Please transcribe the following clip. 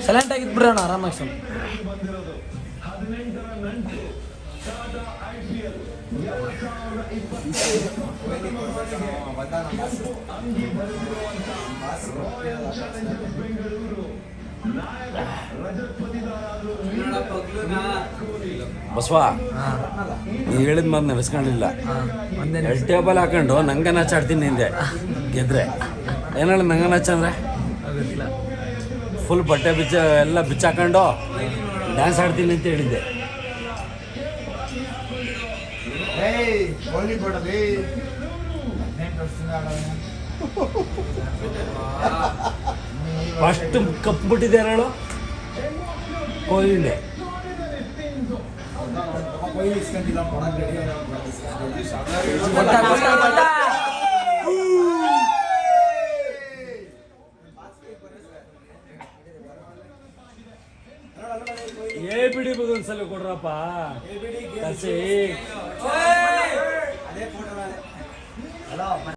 Silent ಆಗಿದ್ಬಿಡೋಣ ಆರಾಮಾಗಿ ಸ್ವಲ್ಪ. ಬಸವ, ನೀ ಹೇಳಿದ ಮಾತು ನಡೆಸ್ಕೊಂಡಿಲ್ಲ. 2 ಟೇಬಲ್ ಹಾಕೊಂಡು ನಂಗೆ ನಾಚಾಡ್ತೀನಿ ಹಿಂದೆ ಗೆದ್ರೆ. ಏನು ಹೇಳಿ ನಂಗೆ ನಾಚ ಅಂದರೆ ಫುಲ್ ಬಟ್ಟೆ ಎಲ್ಲ ಬಿಚ್ಚಾಕೊಂಡು ಡ್ಯಾನ್ಸ್ ಆಡ್ತೀನಿ ಅಂತ ಹೇಳಿದ್ದೆ. ಫಸ್ಟ್ ಕಪ್ ಬಿಟ್ಟಿದ್ದಾರೆ ಹೇಳು ಕೊಹ್ಲಿನೇ. ಬಿಡಿ ಒಂದ್ಸಲ ಕೊಡ್ರಪ್ಪ ಕಸಿ.